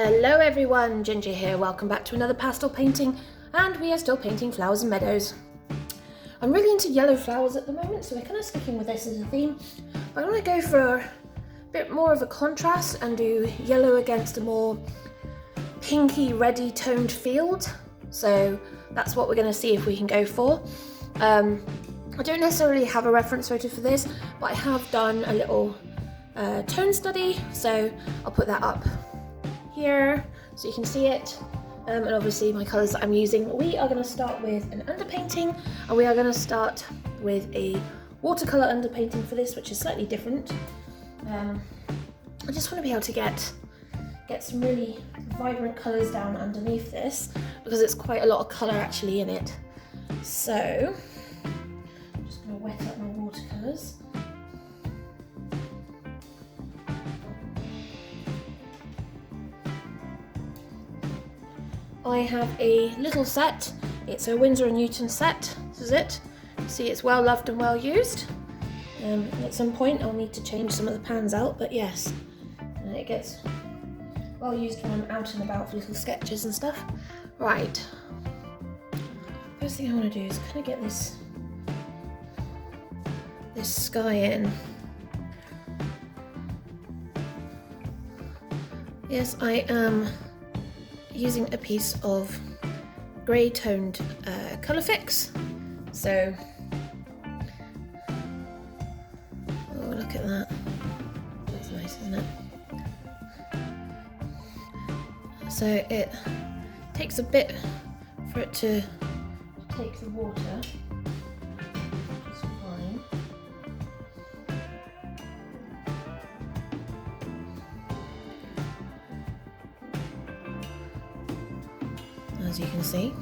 Hello everyone, Ginger here. Welcome back to another pastel painting, and we are still painting flowers and meadows. I'm really into yellow flowers at the moment, so we're kind of sticking with this as a theme. But I want to go for a bit more of a contrast and do yellow against a more pinky, reddy toned field. So that's what we're going to see if we can go for. I don't necessarily have a reference photo for this, but I have done a little tone study, so I'll put that up here so you can see it, and obviously my colours that I'm using. We are going to start with an underpainting, and we are going to start with a watercolour underpainting for this, which is slightly different. I just want to be able to get some really vibrant colours down underneath this, because it's quite a lot of colour actually in it. So I'm just going to wet up my watercolours. I have a little set. It's a Winsor & Newton set. This is it. See, it's well loved and well used. At some point I'll need to change some of the pans out, but yes, it gets well used when I'm out and about for little sketches and stuff. Right. First thing I want to do is kind of get this sky in. Yes, I am using a piece of grey toned colour fix. So, oh, look at that. That's nice, isn't it? So it takes a bit for it to take the water. It's fine. As you can see.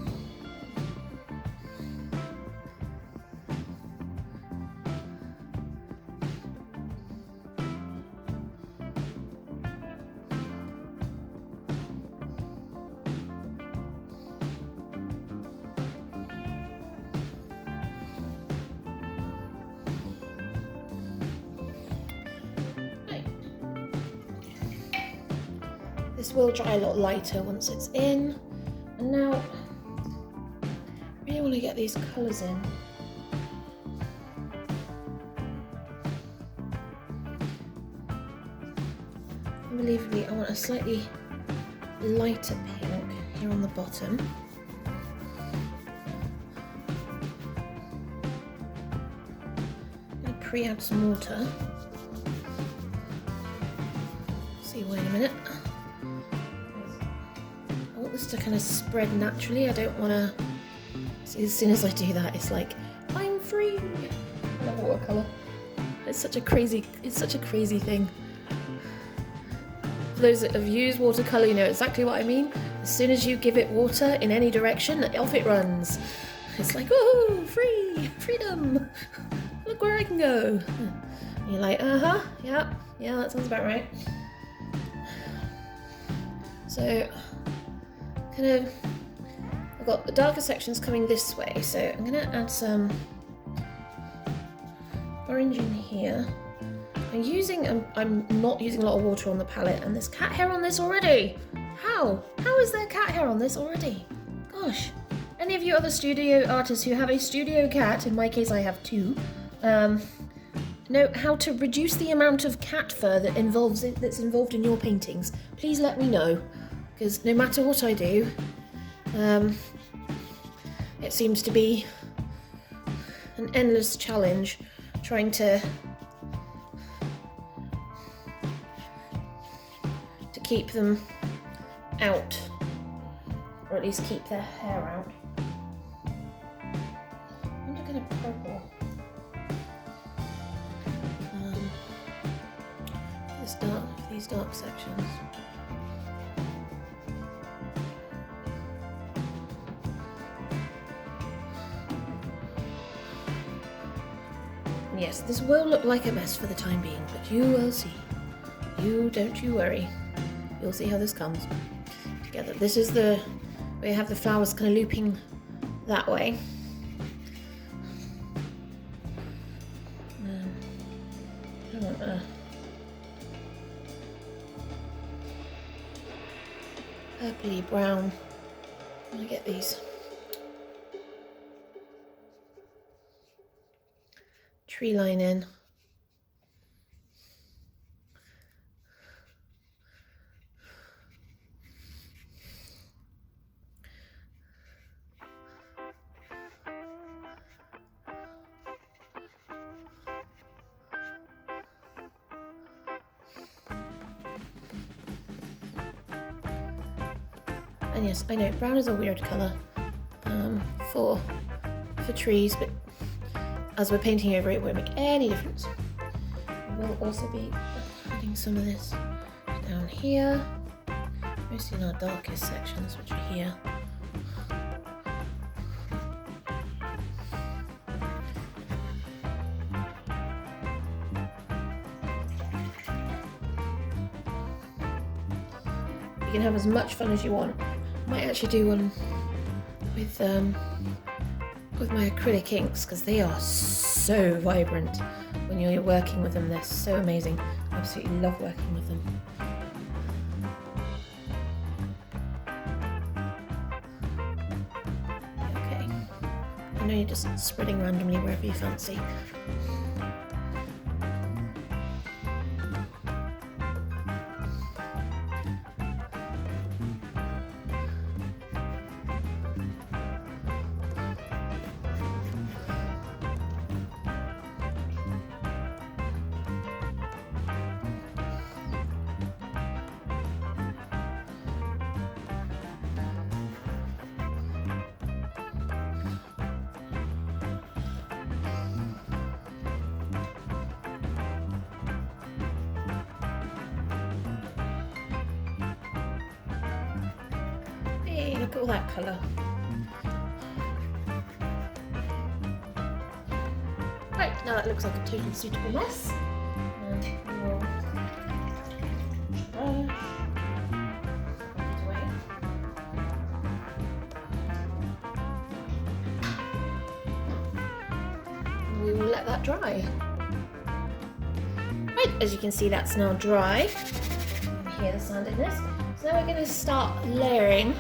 This will dry a lot lighter once it's in. And now, I really want to get these colours in. Unbelievably, I want a slightly lighter pink here on the bottom. I'm going to pre-add some water. See, wait a minute. To kind of spread naturally. I don't want to see, as soon as I do that, it's like I'm free. I love watercolor. It's such a crazy thing. For those that have used watercolor, you know exactly what I mean. As soon as you give it water in any direction, off it runs. It's like, oh, freedom, look where I can go. And you're like, yeah, that sounds about right. So I've got the darker sections coming this way, so I'm going to add some orange in here. I'm not using a lot of water on the palette, and there's cat hair on this already. How is there cat hair on this already? Gosh, any of you other studio artists who have a studio cat, in my case I have two, know how to reduce the amount of cat fur that's involved in your paintings? Please let me know. Because no matter what I do, it seems to be an endless challenge trying to keep them out, or at least keep their hair out. I'm just going to purple these dark sections. Yes, this will look like a mess for the time being, but you will see. Don't you worry. You'll see how this comes together. This is where you have the flowers kind of looping that way. I don't want purpley brown. I'm gonna get these tree line in. And yes, I know brown is a weird colour for trees, but as we're painting over it, it won't make any difference. We'll also be adding some of this down here, mostly in our darkest sections, which are here. You can have as much fun as you want. I might actually do one with my acrylic inks, because they are so vibrant when you're working with them. They're so amazing. I absolutely love working with them. Okay, I know you're just spreading randomly wherever you fancy. Look at all that colour. Right, now that looks like a totally suitable mess. And we will brush it away. And we will let that dry. Right, as you can see, that's now dry. You can hear the sound in this. So now we're going to start layering.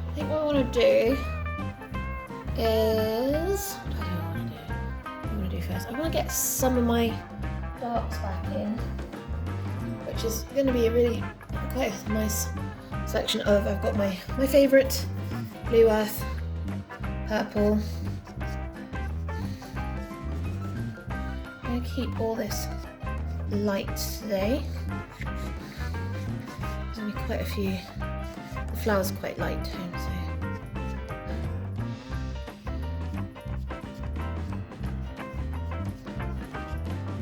I think what I want to do is, what do I want to do? What I want to do first? I want to get some of my darks back in, which is going to be a really quite a nice selection of, I've got my favourite blue earth, purple. I'm going to keep all this light today. There's only quite a few. The flower's quite light too, so.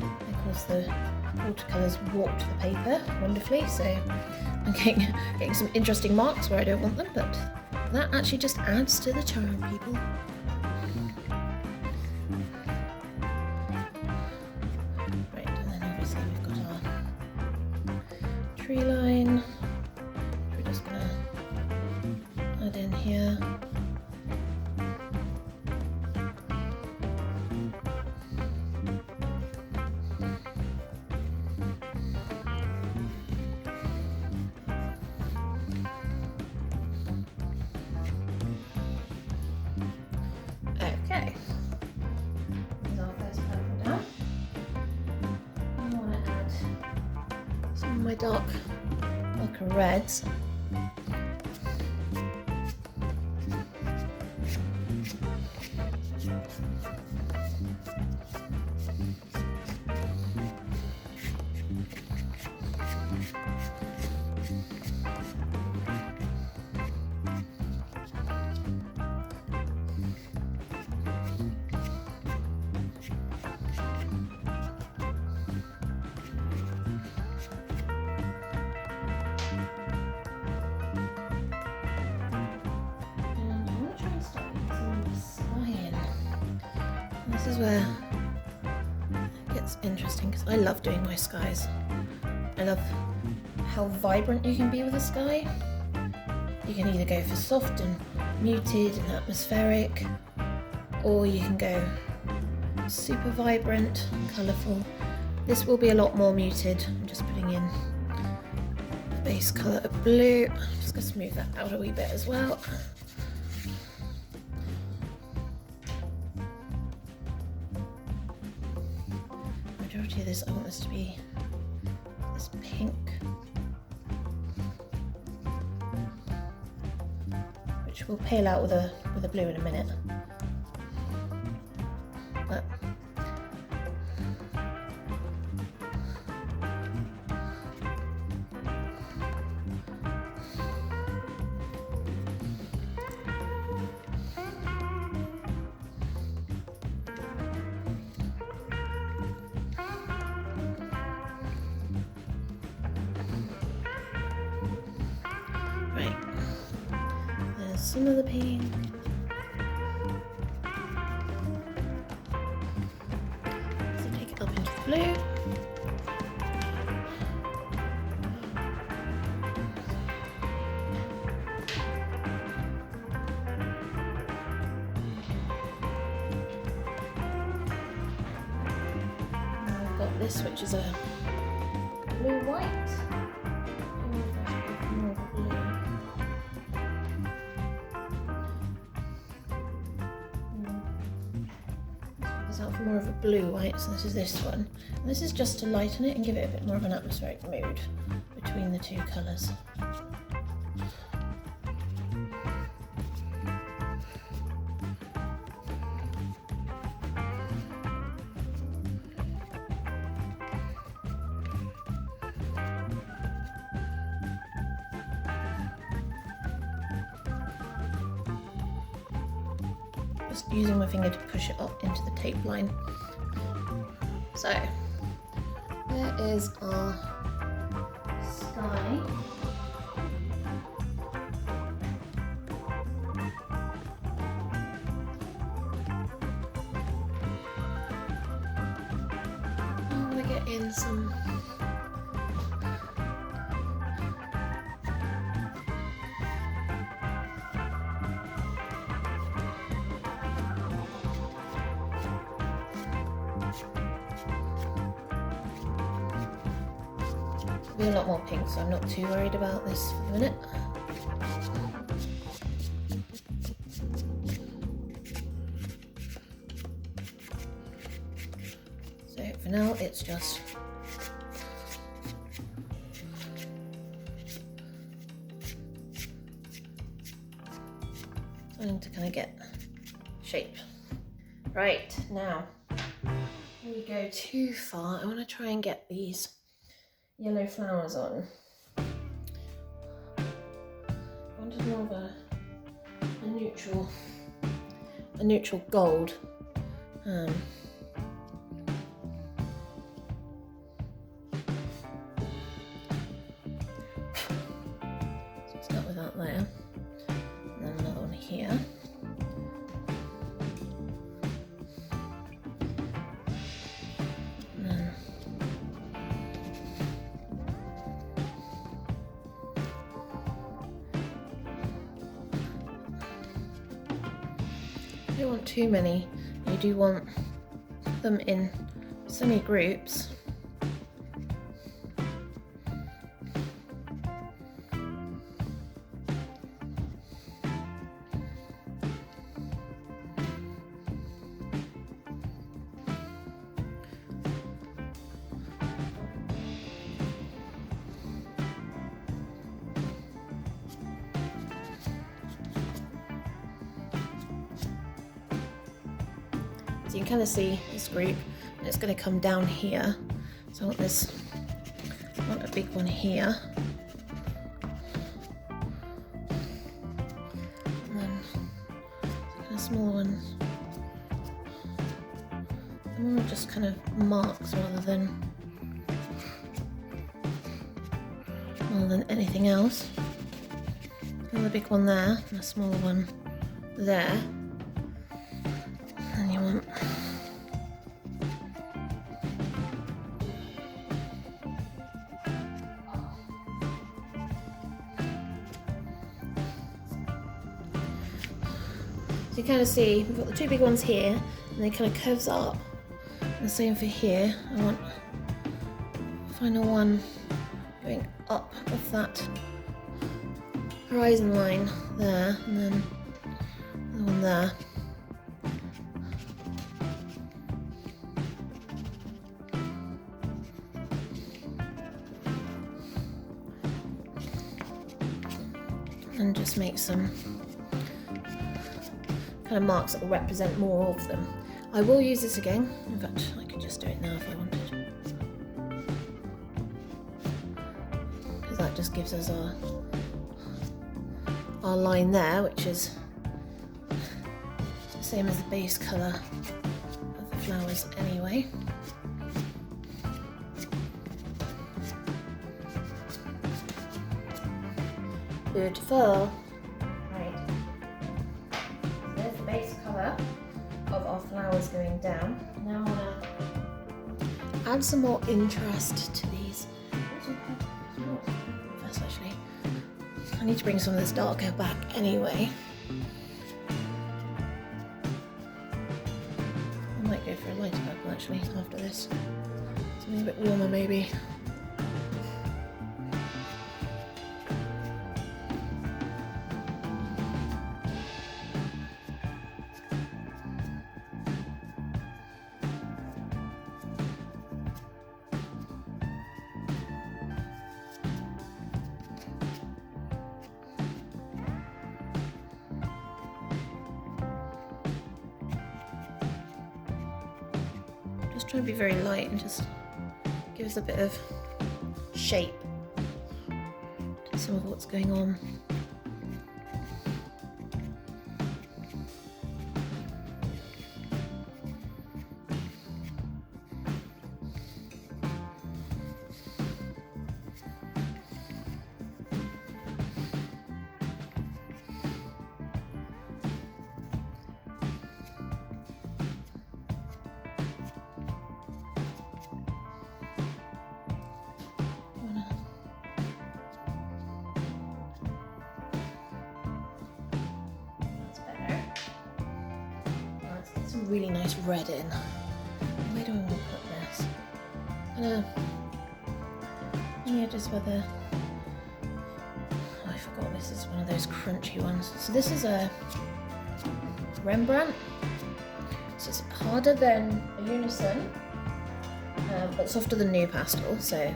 And of course the watercolours warped the paper wonderfully, so I'm getting some interesting marks where I don't want them, but that actually just adds to the charm, people. Right, and then obviously we've got our tree line. We're just gonna add in here. Okay. There's our first purple down. I want to add some of my darker reds. This is where it gets interesting, because I love doing my skies. I love how vibrant you can be with a sky. You can either go for soft and muted and atmospheric, or you can go super vibrant and colourful. This will be a lot more muted. I'm just putting in base colour of blue. I'm just going to smooth that out a wee bit as well. Majority of this, I want this to be this pink, which will pale out with a blue in a minute. But right, there's some of the pink. So take it up into the blue. Now I've got this, which is a blue white. Out for more of a blue white, so this is this one. And this is just to lighten it and give it a bit more of an atmospheric mood between the two colours. Just using my finger to push it up into the tape line. So, there is our sky. I'm going to get in some a lot more pink, so I'm not too worried about this for the minute. So for now it's just starting to kind of get shape. Right, now before we go too far, I want to try and get these yellow flowers on. I wanted more of a neutral gold. So start with that there, and then another one here. You don't want too many, you do want them in semi-groups. So you can kind of see this group, and it's going to come down here. So I want a big one here. And then kind of smaller ones. And more just kind of marks rather than anything else. Another big one there, and a smaller one there. And you want so you kind of see we've got the two big ones here, and they kind of curves up. And the same for here. I want the final one going up off that horizon line there, and then the one there. And just make some kind of marks that will represent more of them. I will use this again. In fact, I could just do it now if I wanted. Because that just gives us our line there, which is the same as the base colour of the flowers anyway. Beautiful. Right. So there's the base colour of our flowers going down. Now I'm going to add some more interest to these. First, actually, I need to bring some of this darker back anyway. I might go for a lighter purple actually after this. Something a bit warmer maybe. Just try to be very light and just give us a bit of shape to some of what's going on. Some really nice red in. Where do I want to put this? On the edges where the... Oh, I forgot this is one of those crunchy ones. So this is a Rembrandt. So it's harder than a Unison, but softer than New Pastel. So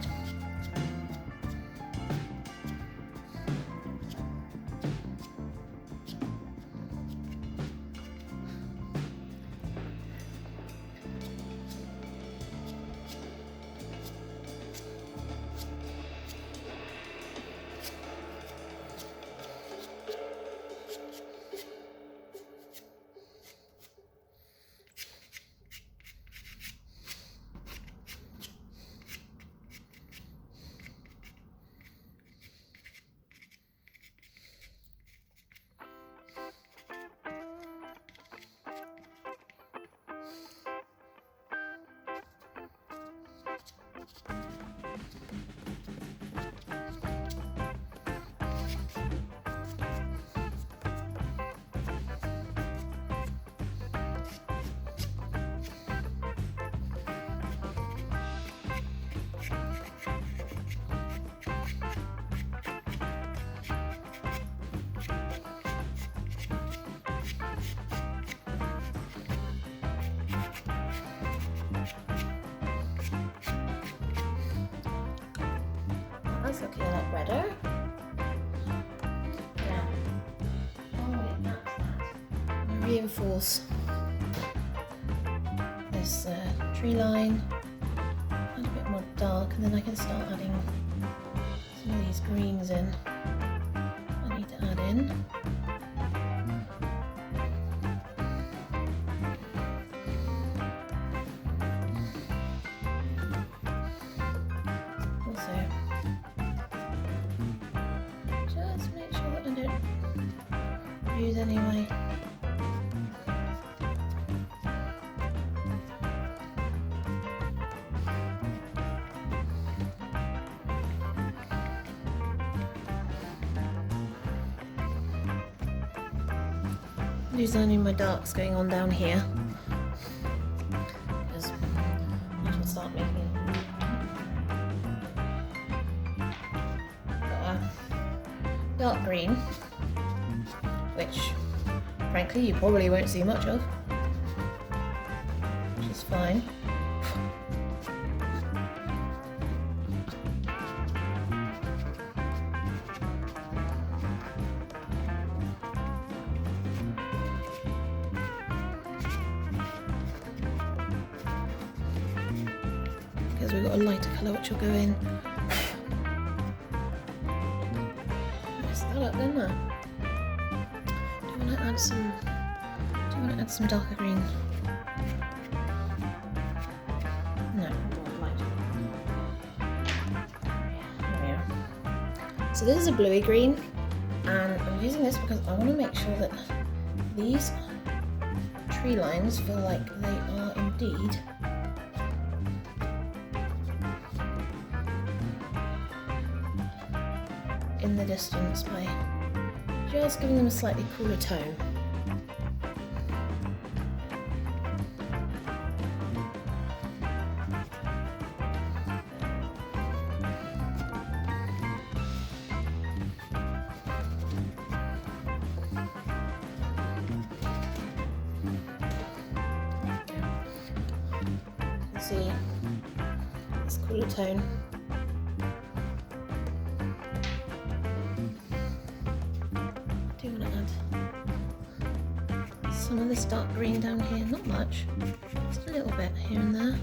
that's looking a lot redder. Yeah. Oh, it maps that. I'm going to reinforce this tree line, add a bit more dark, and then I can start adding some of these greens in. I need to add in. Anyway. There's only my darks going on down here. Because I will start making green, which frankly you probably won't see much of, which is fine. Because we've got a lighter colour which will go in. Messed that up, didn't I? Do you want to add some darker green? No, light. There we are. So this is a bluey green, and I'm using this because I want to make sure that these tree lines feel like they are indeed in the distance by just giving them a slightly cooler tone. See, this cooler tone. Do want to add some of this dark green down here, not much, just a little bit here and there.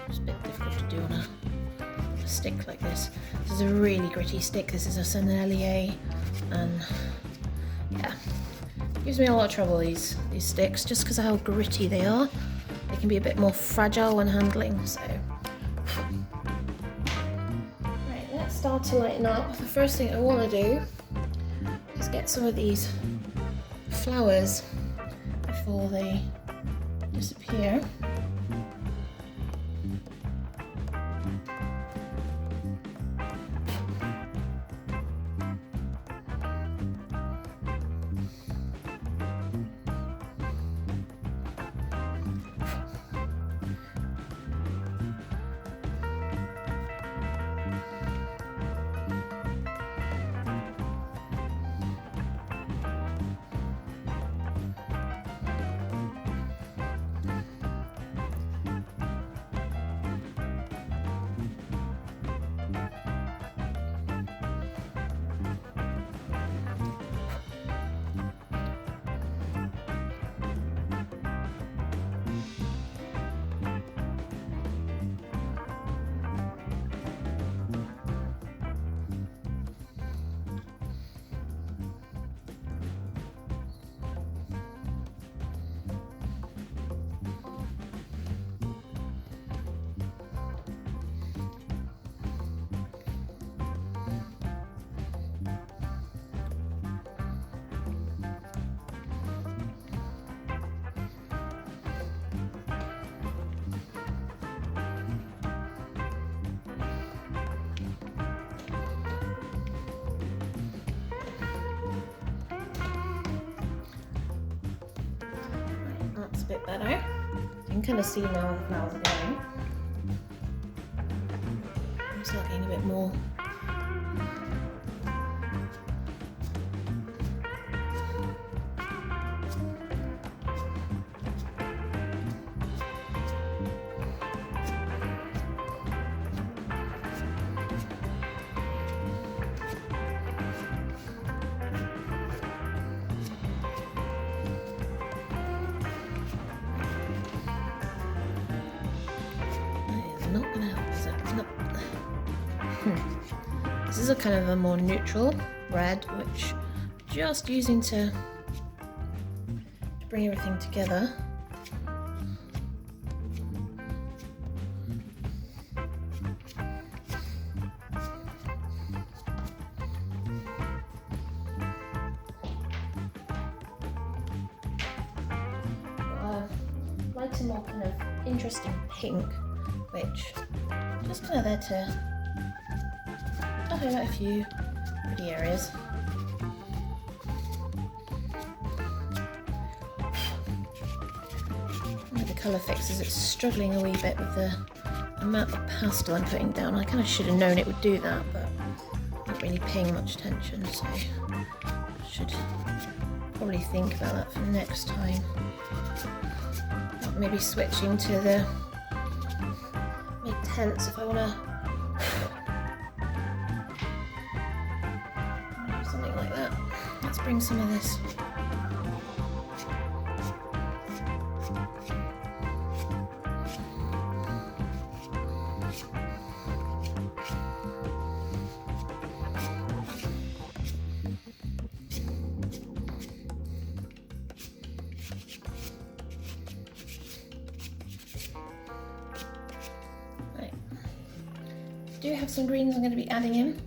It's a bit difficult to do on a stick like this. This is a really gritty stick. This is a Sennelier, and yeah, it gives me a lot of trouble, these sticks, just because of how gritty they are. They can be a bit more fragile when handling, so. Right, let's start to lighten up. The first thing I want to do is get some of these flowers before they disappear. That's a bit better. You can kind of see now the flowers are going. I'm still getting a bit more. Not gonna help, is it? Not. This is a kind of a more neutral red, which just using to bring everything together. Lighter, more kind of interesting pink, which just kind of there to highlight a few pretty areas. With the colour fixes, it's struggling a wee bit with the amount of pastel I'm putting down. I kind of should have known it would do that, but not really really paying much attention, so I should probably think about that for next time. Maybe switching to the make tents if I want to something like that. Let's bring some of this. I do have some greens I'm going to be adding in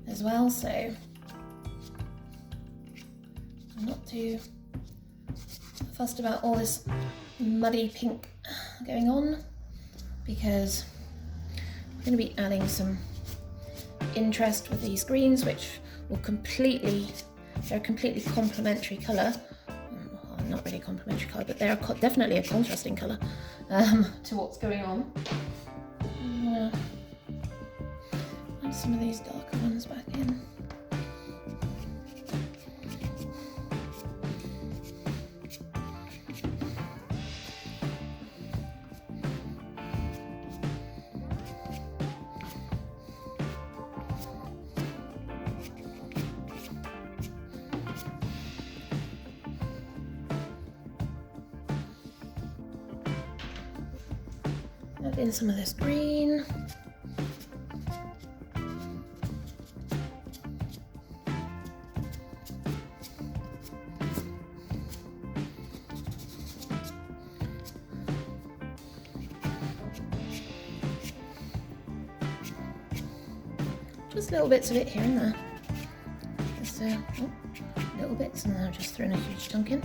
as well, so I'm not too fussed about all this muddy pink going on, because I'm going to be adding some interest with these greens, which will they're a completely complementary colour. Well, not really a complementary colour, but they're definitely a contrasting colour to what's going on. Add some of these darker ones back in. Add in some of this green. Just little bits of it here and there. Just little bits, and then I've just thrown a huge chunk in.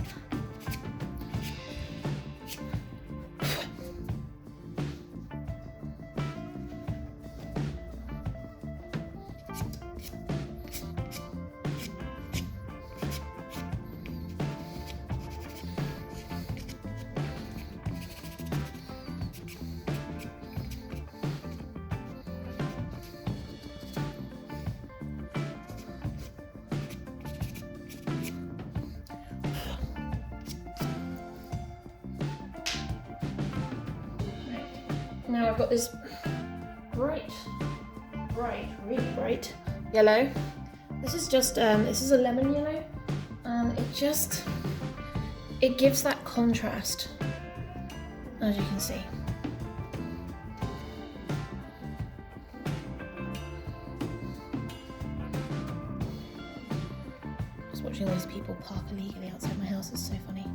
Now I've got this bright, really bright yellow. This is just, this is a lemon yellow, and it gives that contrast, as you can see. Just watching all these people park illegally outside my house is so funny.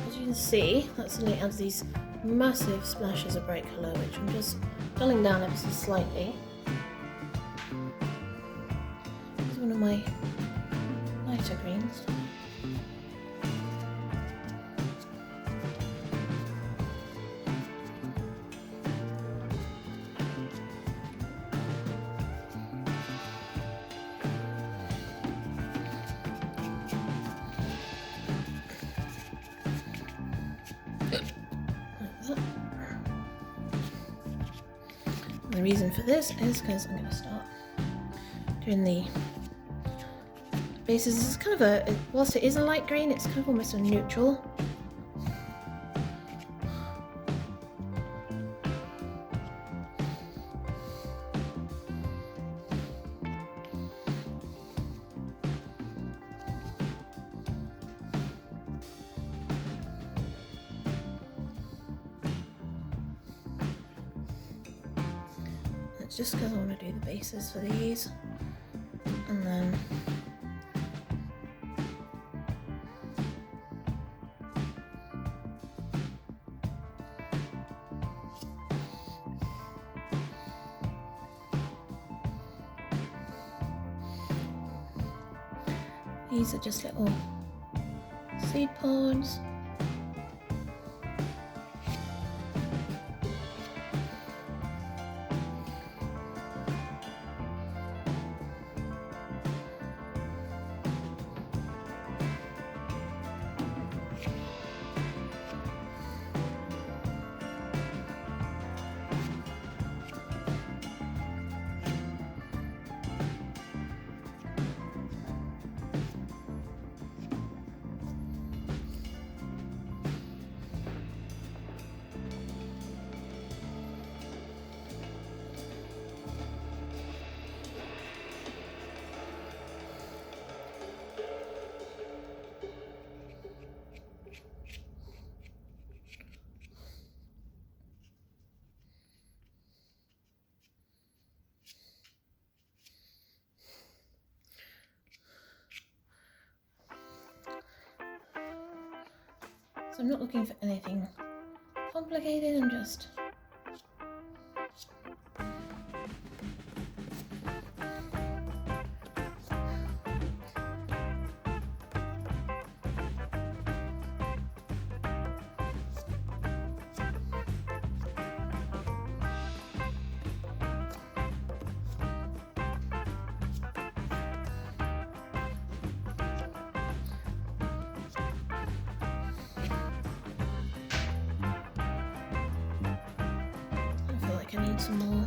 You can see that suddenly adds these massive splashes of bright colour, which I'm just dulling down ever so slightly. This is one of my lighter greens. The reason for this is because I'm going to start doing the bases. This is kind of whilst it is a light green, it's kind of almost a neutral. Just because I want to do the bases for these, and then These are just little seed pods. So I'm not looking for anything complicated, I'm just I need some more.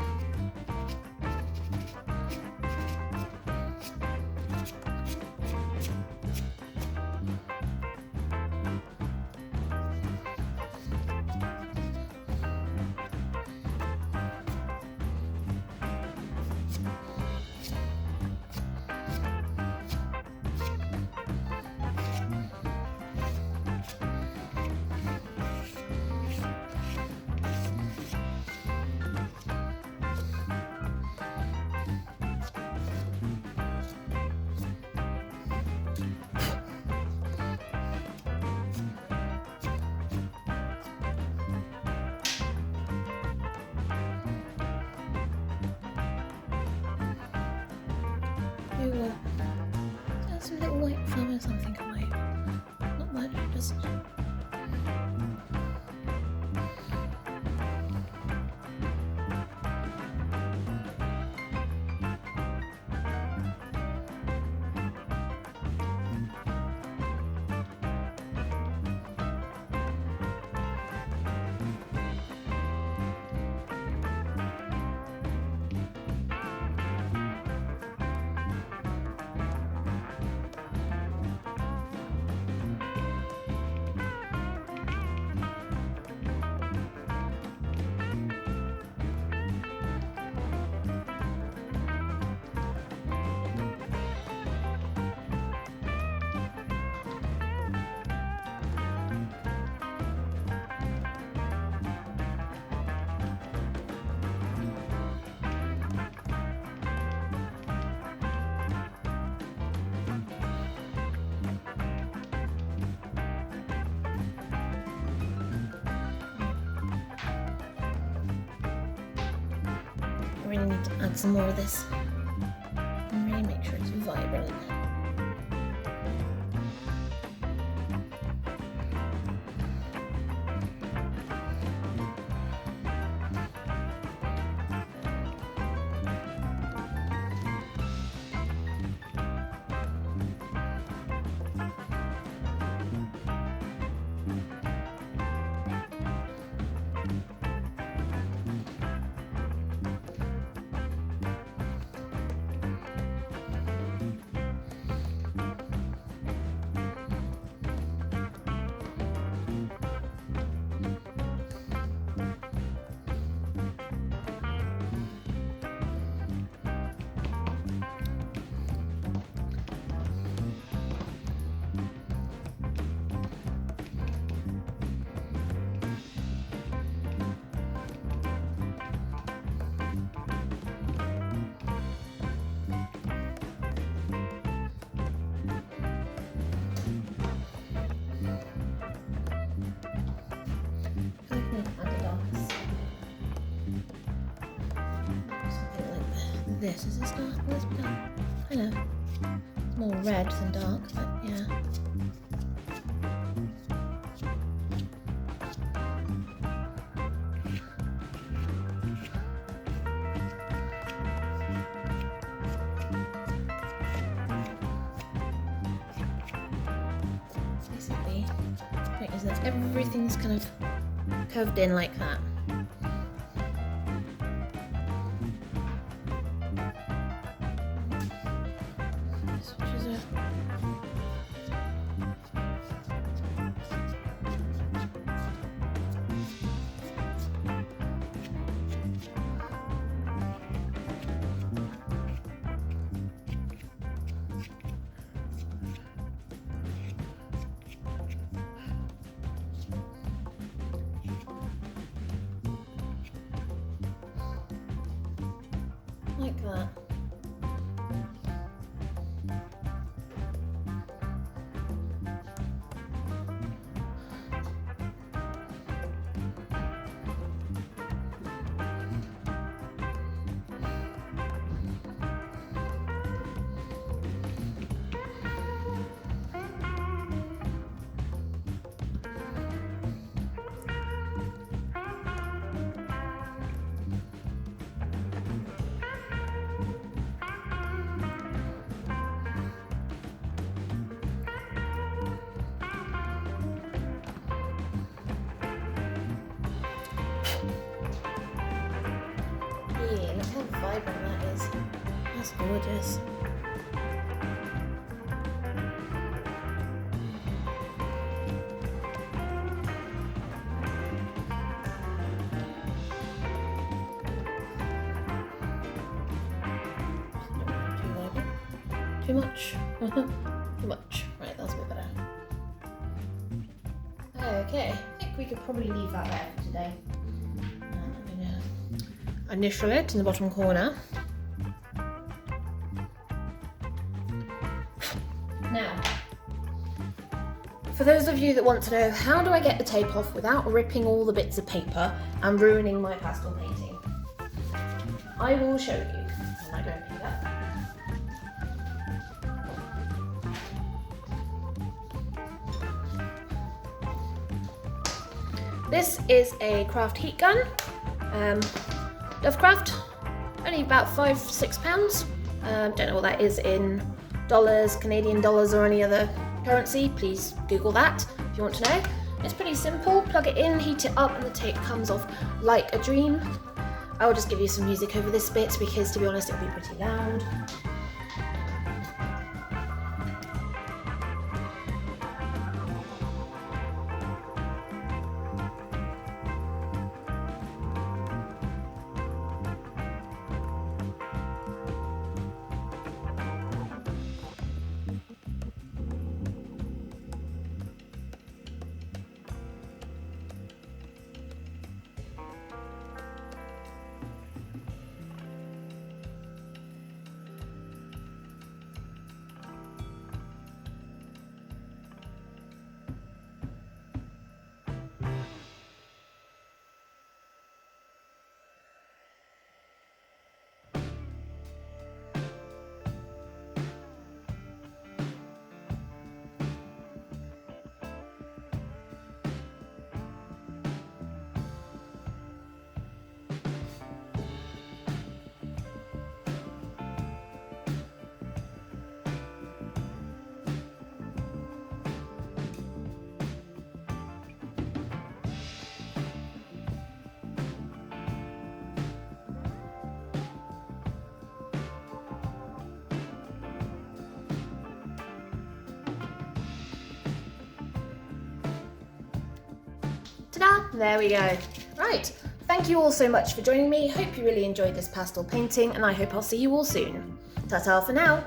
Some little white flowers, I think I might. Not much, just. I really need to add some more of this and really make sure it's vibrant. This is a start. Let's be done. I know. more red than dark, but yeah. Basically, right, is that everything's kind of curved in like that. Like that. Yeah, look how vibrant that is. That's gorgeous. Too much? Too much. Right, that's a bit better. Okay, I think we could probably leave that there for today. Initial it in the bottom corner. Now, for those of you that want to know how do I get the tape off without ripping all the bits of paper and ruining my pastel painting, I will show you. And I don't pick it up. This is a craft heat gun. Lovecraft, only about £5-6. Don't know what that is in dollars, Canadian dollars or any other currency. Please Google that if you want to know. It's pretty simple. Plug it in, heat it up, and the tape comes off like a dream. I will just give you some music over this bit because, to be honest, it'll be pretty loud. Ta-da! There we go. Right, thank you all so much for joining me. Hope you really enjoyed this pastel painting, and I hope I'll see you all soon. Ta-ta for now!